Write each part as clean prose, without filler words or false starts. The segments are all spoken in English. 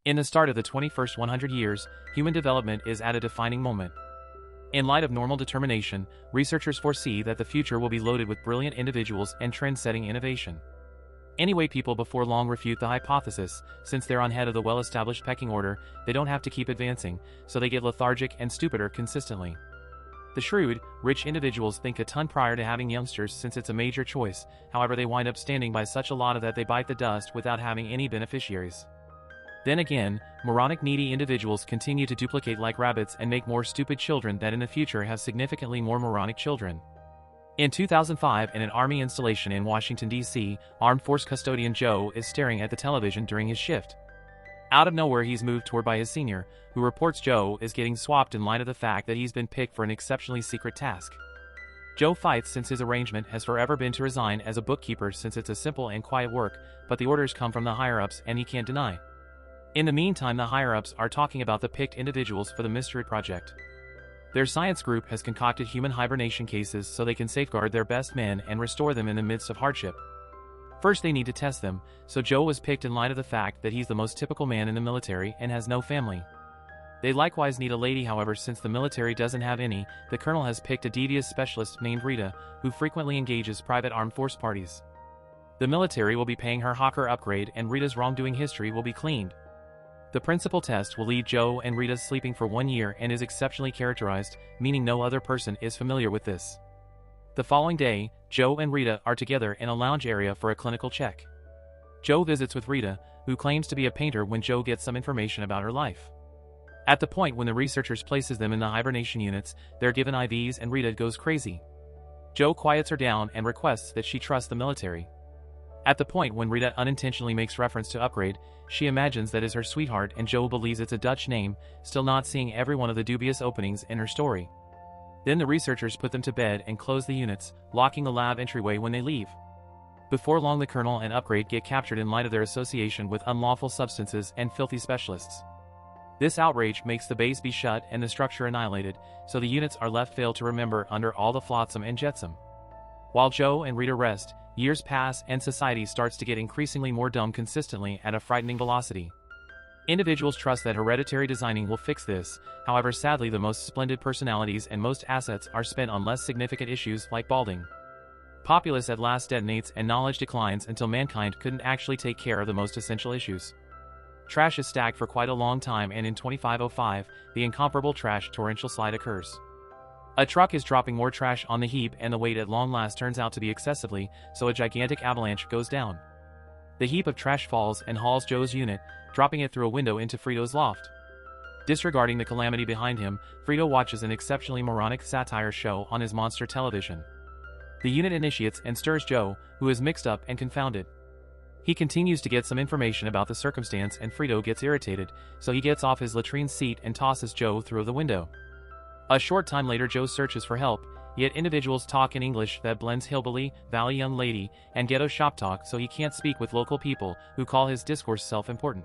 In the start of the 21st 100 years, human development is at a defining moment. In light of normal determination, researchers foresee that the future will be loaded with brilliant individuals and trend-setting innovation. Anyway, people before long refute the hypothesis. Since they're on head of the well-established pecking order, they don't have to keep advancing, so they get lethargic and stupider consistently. The shrewd, rich individuals think a ton prior to having youngsters since it's a major choice. However, they wind up standing by such a lot of that they bite the dust without having any beneficiaries. Then again, moronic needy individuals continue to duplicate like rabbits and make more stupid children that in the future have significantly more moronic children. In 2005, in an Army installation in Washington, D.C., Armed Force Custodian Joe is staring at the television during his shift. Out of nowhere, he's moved toward by his senior, who reports Joe is getting swapped in light of the fact that he's been picked for an exceptionally secret task. Joe fights since his arrangement has forever been to resign as a bookkeeper since it's a simple and quiet work, but the orders come from the higher-ups and he can't deny. In the meantime, the higher-ups are talking about the picked individuals for the mystery project. Their science group has concocted human hibernation cases so they can safeguard their best men and restore them in the midst of hardship. First they need to test them, so Joe was picked in light of the fact that he's the most typical man in the military and has no family. They likewise need a lady, however, since the military doesn't have any. The colonel has picked a devious specialist named Rita, who frequently engages private armed force parties. The military will be paying her hawker upgrade and Rita's wrongdoing history will be cleaned. The principal test will leave Joe and Rita sleeping for 1 year and is exceptionally characterized, meaning no other person is familiar with this. The following day, Joe and Rita are together in a lounge area for a clinical check. Joe visits with Rita, who claims to be a painter when Joe gets some information about her life. At the point when the researchers places them in the hibernation units, they're given IVs and Rita goes crazy. Joe quiets her down and requests that she trust the military. At the point when Rita unintentionally makes reference to upgrade, she imagines that is her sweetheart and Joe believes it's a Dutch name, still not seeing every one of the dubious openings in her story. Then the researchers put them to bed and close the units, locking the lab entryway when they leave. Before long, the colonel and upgrade get captured in light of their association with unlawful substances and filthy specialists. This outrage makes the base be shut and the structure annihilated, so the units are left failed to remember under all the flotsam and jetsam. While Joe and Rita rest, years pass and society starts to get increasingly more dumb consistently at a frightening velocity. Individuals trust that hereditary designing will fix this, however sadly the most splendid personalities and most assets are spent on less significant issues like balding. Populace at last detonates and knowledge declines until mankind couldn't actually take care of the most essential issues. Trash is stacked for quite a long time and in 2505, the incomparable trash torrential slide occurs. A truck is dropping more trash on the heap and the weight at long last turns out to be excessively, so a gigantic avalanche goes down. The heap of trash falls and hauls Joe's unit, dropping it through a window into Frito's loft. Disregarding the calamity behind him, Frito watches an exceptionally moronic satire show on his monster television. The unit initiates and stirs Joe, who is mixed up and confounded. He continues to get some information about the circumstance and Frito gets irritated, so he gets off his latrine seat and tosses Joe through the window. A short time later, Joe searches for help, yet individuals talk in English that blends hillbilly, valley young lady, and ghetto shop talk, so he can't speak with local people, who call his discourse self-important.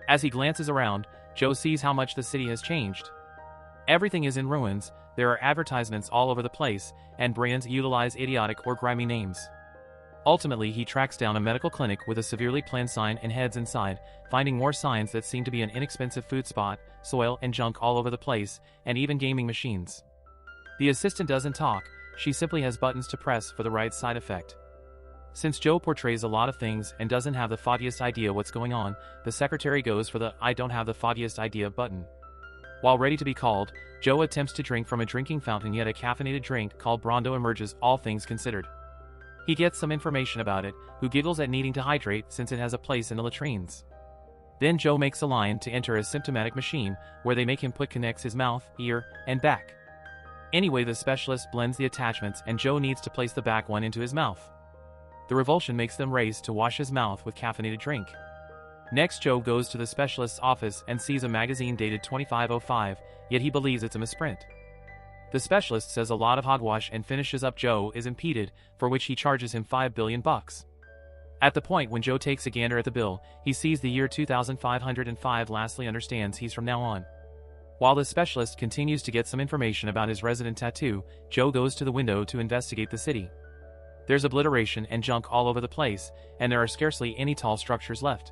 As he glances around, Joe sees how much the city has changed. Everything is in ruins, there are advertisements all over the place, and brands utilize idiotic or grimy names. Ultimately, he tracks down a medical clinic with a severely planned sign and heads inside, finding more signs that seem to be an inexpensive food spot, soil and junk all over the place, and even gaming machines. The assistant doesn't talk, she simply has buttons to press for the right side effect. Since Joe portrays a lot of things and doesn't have the foggiest idea what's going on, the secretary goes for the "I don't have the foggiest idea" button. While ready to be called, Joe attempts to drink from a drinking fountain, yet a caffeinated drink called Brondo emerges, all things considered. He gets some information about it, who giggles at needing to hydrate since it has a place in the latrines. Then Joe makes a line to enter a symptomatic machine, where they make him connects his mouth, ear, and back. Anyway, the specialist blends the attachments and Joe needs to place the back one into his mouth. The revulsion makes them race to wash his mouth with caffeinated drink. Next, Joe goes to the specialist's office and sees a magazine dated 2505, yet he believes it's a misprint. The specialist says a lot of hogwash and finishes up Joe is impeded, for which he charges him $5 billion. At the point when Joe takes a gander at the bill, he sees the year 2505, lastly understands he's from now on. While the specialist continues to get some information about his resident tattoo, Joe goes to the window to investigate the city. There's obliteration and junk all over the place, and there are scarcely any tall structures left.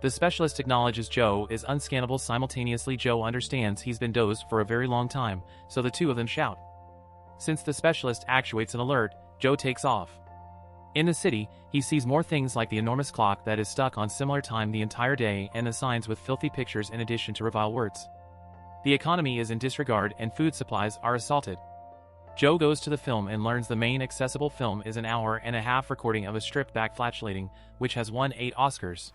The specialist acknowledges Joe is unscannable. Simultaneously, Joe understands he's been dozed for a very long time, so the two of them shout. Since the specialist actuates an alert, Joe takes off. In the city, he sees more things like the enormous clock that is stuck on similar time the entire day and the signs with filthy pictures in addition to revile words. The economy is in disregard and food supplies are assaulted. Joe goes to the film and learns the main accessible film is an hour-and-a-half recording of a stripped-back flatulating, which has won 8 Oscars.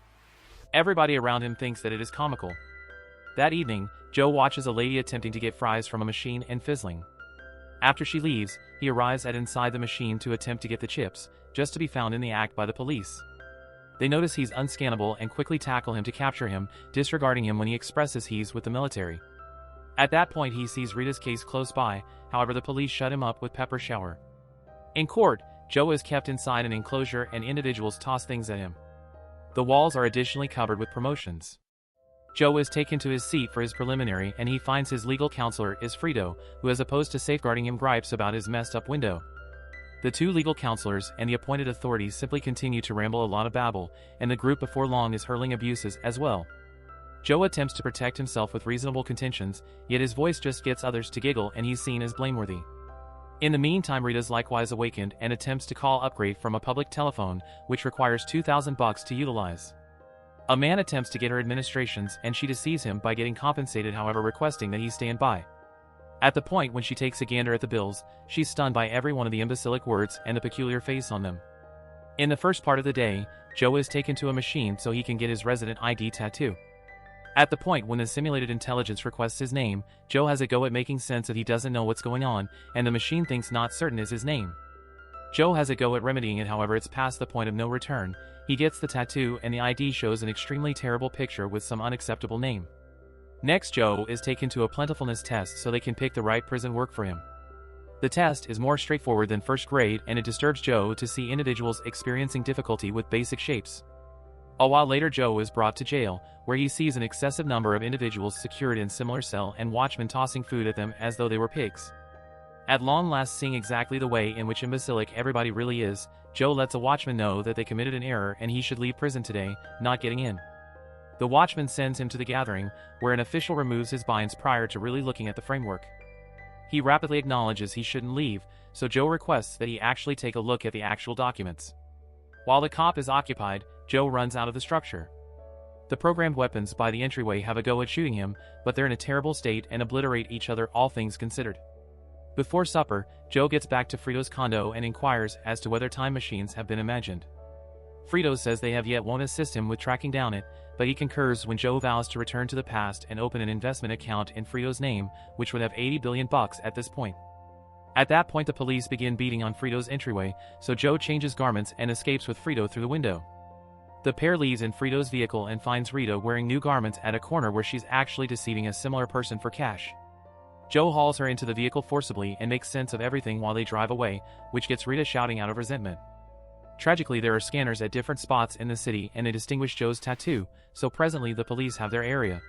Everybody around him thinks that it is comical. That evening, Joe watches a lady attempting to get fries from a machine and fizzling. After she leaves, he arrives at inside the machine to attempt to get the chips, just to be found in the act by the police. They notice he's unscannable and quickly tackle him to capture him, disregarding him when he expresses he's with the military. At that point he sees Rita's case close by, however the police shut him up with pepper shower. In court, Joe is kept inside an enclosure and individuals toss things at him. The walls are additionally covered with promotions. Joe is taken to his seat for his preliminary and he finds his legal counselor is Frito, who as opposed to safeguarding him gripes about his messed up window. The two legal counselors and the appointed authorities simply continue to ramble a lot of babble, and the group before long is hurling abuses as well. Joe attempts to protect himself with reasonable contentions, yet his voice just gets others to giggle and he's seen as blameworthy. In the meantime, Rita's likewise awakened and attempts to call upgrade from a public telephone, which requires $2,000 to utilize. A man attempts to get her administrations and she deceives him by getting compensated, however requesting that he stand by. At the point when she takes a gander at the bills, she's stunned by every one of the imbecilic words and the peculiar face on them. In the first part of the day, Joe is taken to a machine so he can get his resident ID tattoo. At the point when the simulated intelligence requests his name, Joe has a go at making sense that he doesn't know what's going on, and the machine thinks not certain is his name. Joe has a go at remedying it, however it's past the point of no return. He gets the tattoo and the ID shows an extremely terrible picture with some unacceptable name. Next, Joe is taken to a plentifulness test so they can pick the right prison work for him. The test is more straightforward than first grade and it disturbs Joe to see individuals experiencing difficulty with basic shapes. A while later, Joe is brought to jail, where he sees an excessive number of individuals secured in similar cell and watchmen tossing food at them as though they were pigs. At long last, seeing exactly the way in which imbecilic everybody really is, Joe lets a watchman know that they committed an error and he should leave prison today, not getting in. The watchman sends him to the gathering, where an official removes his binds prior to really looking at the framework. He rapidly acknowledges he shouldn't leave, so Joe requests that he actually take a look at the actual documents. While the cop is occupied, Joe runs out of the structure. The programmed weapons by the entryway have a go at shooting him, but they're in a terrible state and obliterate each other, all things considered. Before supper, Joe gets back to Frito's condo and inquires as to whether time machines have been imagined. Frito says they have yet, won't assist him with tracking down it, but he concurs when Joe vows to return to the past and open an investment account in Frito's name, which would have $80 billion at this point. At that point the police begin beating on Frito's entryway, so Joe changes garments and escapes with Frito through the window. The pair leaves in Frito's vehicle and finds Rita wearing new garments at a corner where she's actually deceiving a similar person for cash. Joe hauls her into the vehicle forcibly and makes sense of everything while they drive away, which gets Rita shouting out of resentment. Tragically, there are scanners at different spots in the city and they distinguish Joe's tattoo, so presently the police have their area.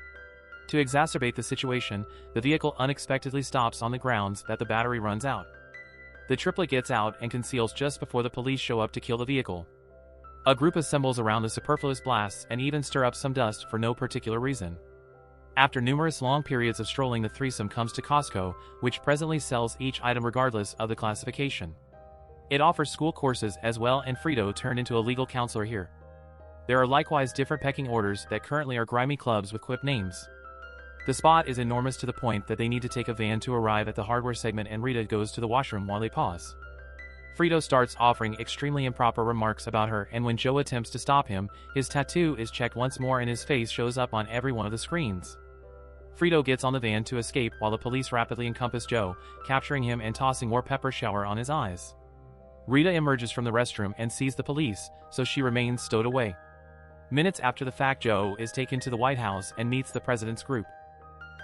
To exacerbate the situation, the vehicle unexpectedly stops on the grounds that the battery runs out. The triplet gets out and conceals just before the police show up to kill the vehicle. A group assembles around the superfluous blasts and even stir up some dust for no particular reason. After numerous long periods of strolling, the threesome comes to Costco, which presently sells each item regardless of the classification. It offers school courses as well, and Frito turned into a legal counselor here. There are likewise different pecking orders that currently are grimy clubs with quip names. The spot is enormous to the point that they need to take a van to arrive at the hardware segment, and Rita goes to the washroom while they pause. Frito starts offering extremely improper remarks about her, and when Joe attempts to stop him, his tattoo is checked once more and his face shows up on every one of the screens. Frito gets on the van to escape while the police rapidly encompass Joe, capturing him and tossing more pepper shower on his eyes. Rita emerges from the restroom and sees the police, so she remains stowed away. Minutes after the fact, Joe is taken to the White House and meets the president's group.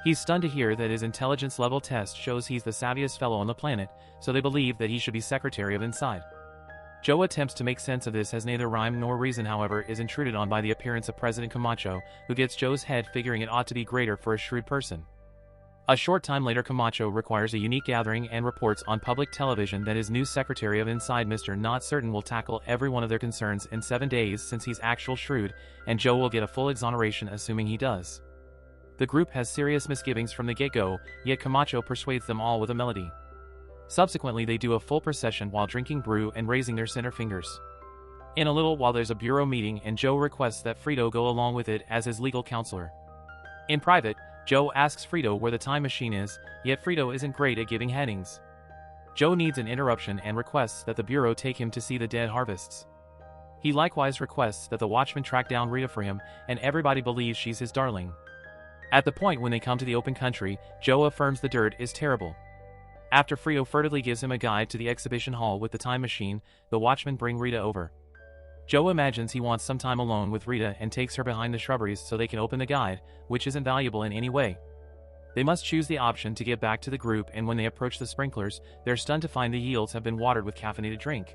He's stunned to hear that his intelligence level test shows he's the savviest fellow on the planet, so they believe that he should be Secretary of Inside. Joe attempts to make sense of this as neither rhyme nor reason, however, is intruded on by the appearance of President Camacho, who gets Joe's head, figuring it ought to be greater for a shrewd person. A short time later, Camacho requires a unique gathering and reports on public television that his new secretary of inside, Mr. Not Certain, will tackle every one of their concerns in 7 days since he's actual shrewd, and Joe will get a full exoneration assuming he does. The group has serious misgivings from the get-go, yet Camacho persuades them all with a melody. Subsequently, they do a full procession while drinking brew and raising their center fingers. In a little while, there's a bureau meeting and Joe requests that Frito go along with it as his legal counselor. In private, Joe asks Frito where the time machine is, yet Frito isn't great at giving headings. Joe needs an interruption and requests that the bureau take him to see the dead harvests. He likewise requests that the watchman track down Rita for him, and everybody believes she's his darling. At the point when they come to the open country, Joe affirms the dirt is terrible. After Frito furtively gives him a guide to the exhibition hall with the time machine, the watchmen bring Rita over. Joe imagines he wants some time alone with Rita and takes her behind the shrubberies so they can open the guide, which isn't valuable in any way. They must choose the option to get back to the group, and when they approach the sprinklers, they're stunned to find the yields have been watered with caffeinated drink.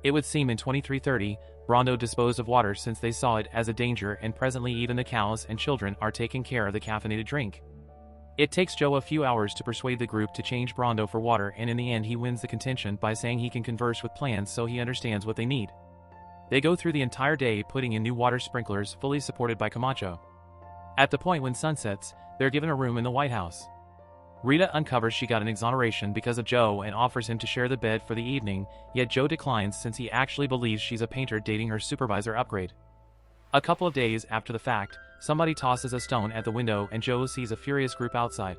It would seem in 2330, Brondo disposed of water since they saw it as a danger, and presently even the cows and children are taking care of the caffeinated drink. It takes Joe a few hours to persuade the group to change Brondo for water, and in the end he wins the contention by saying he can converse with plants so he understands what they need. They go through the entire day putting in new water sprinklers, fully supported by Camacho. At the point when sun sets, they're given a room in the White House. Rita uncovers she got an exoneration because of Joe and offers him to share the bed for the evening, yet Joe declines since he actually believes she's a painter dating her supervisor upgrade. A couple of days after the fact, somebody tosses a stone at the window and Joe sees a furious group outside.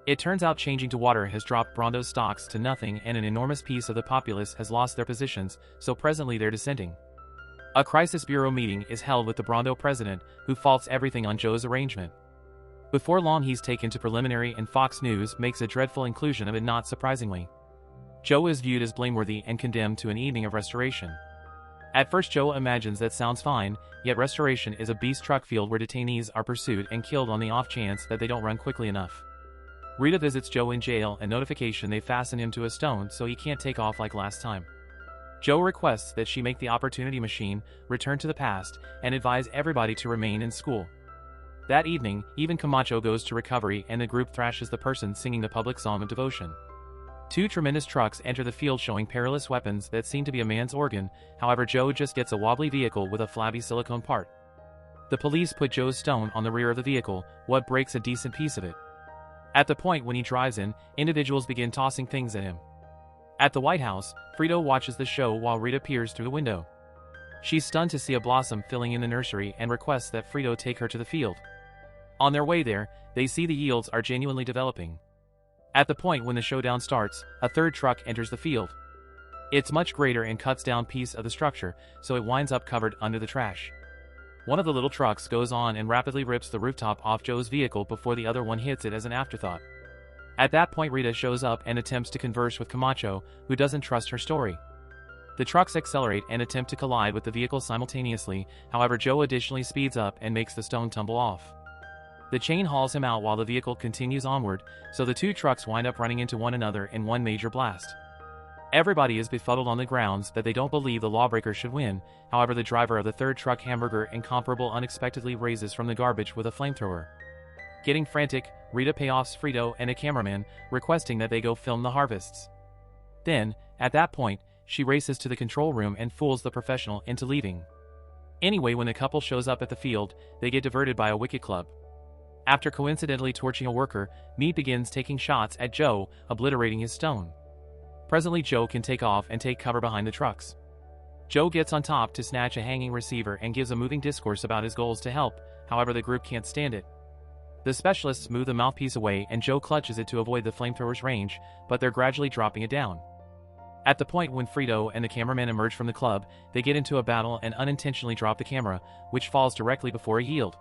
It turns out changing to water has dropped Brondo's stocks to nothing, and an enormous piece of the populace has lost their positions, so presently they're dissenting. A crisis bureau meeting is held with the Brondo president, who faults everything on Joe's arrangement. Before long he's taken to preliminary, and Fox News makes a dreadful inclusion of it, not surprisingly. Joe is viewed as blameworthy and condemned to an evening of restoration. At first Joe imagines that sounds fine, yet restoration is a beast truck field where detainees are pursued and killed on the off chance that they don't run quickly enough. Rita visits Joe in jail, and notification they fasten him to a stone so he can't take off like last time. Joe requests that she make the opportunity machine return to the past and advise everybody to remain in school. That evening, even Camacho goes to recovery and the group thrashes the person singing the public song of devotion. Two tremendous trucks enter the field showing perilous weapons that seem to be a man's organ, however Joe just gets a wobbly vehicle with a flabby silicone part. The police put Joe's stone on the rear of the vehicle, what breaks a decent piece of it. At the point when he drives in, individuals begin tossing things at him. At the White House, Frito watches the show while Rita peers through the window. She's stunned to see a blossom filling in the nursery and requests that Frito take her to the field. On their way there, they see the yields are genuinely developing. At the point when the showdown starts, a third truck enters the field. It's much greater and cuts down piece of the structure, so it winds up covered under the trash. One of the little trucks goes on and rapidly rips the rooftop off Joe's vehicle before the other one hits it as an afterthought. At that point Rita shows up and attempts to converse with Camacho, who doesn't trust her story. The trucks accelerate and attempt to collide with the vehicle simultaneously, however Joe additionally speeds up and makes the stone tumble off. The chain hauls him out while the vehicle continues onward, so the two trucks wind up running into one another in one major blast. Everybody is befuddled on the grounds that they don't believe the lawbreaker should win, however the driver of the third truck, Hamburger Incomparable, unexpectedly raises from the garbage with a flamethrower. Getting frantic, Rita payoffs Frito and a cameraman, requesting that they go film the harvests. Then, at that point, she races to the control room and fools the professional into leaving. Anyway, when the couple shows up at the field, they get diverted by a wicket club. After coincidentally torching a worker, Meade begins taking shots at Joe, obliterating his stone. Presently Joe can take off and take cover behind the trucks. Joe gets on top to snatch a hanging receiver and gives a moving discourse about his goals to help, however the group can't stand it. The specialists move the mouthpiece away and Joe clutches it to avoid the flamethrower's range, but they're gradually dropping it down. At the point when Frito and the cameraman emerge from the club, they get into a battle and unintentionally drop the camera, which falls directly before a yield.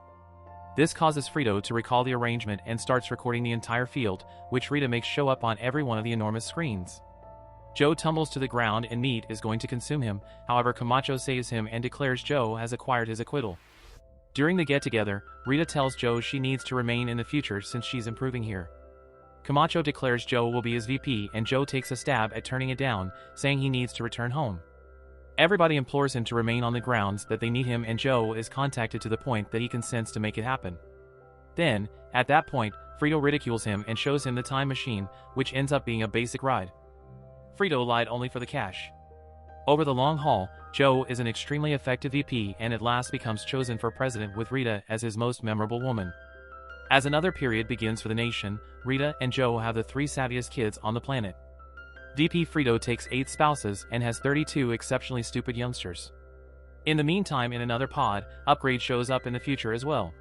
This causes Frito to recall the arrangement and starts recording the entire field, which Rita makes show up on every one of the enormous screens. Joe tumbles to the ground and Meade is going to consume him, however Camacho saves him and declares Joe has acquired his acquittal. During the get-together, Rita tells Joe she needs to remain in the future since she's improving here. Camacho declares Joe will be his VP and Joe takes a stab at turning it down, saying he needs to return home. Everybody implores him to remain on the grounds that they need him and Joe is contacted to the point that he consents to make it happen. Then, at that point, Frito ridicules him and shows him the time machine, which ends up being a basic ride. Frito lied only for the cash. Over the long haul, Joe is an extremely effective VP and at last becomes chosen for president with Rita as his most memorable woman. As another period begins for the nation, Rita and Joe have the 3 savviest kids on the planet. VP Frito takes 8 spouses and has 32 exceptionally stupid youngsters. In the meantime, in another pod, Upgrade shows up in the future as well.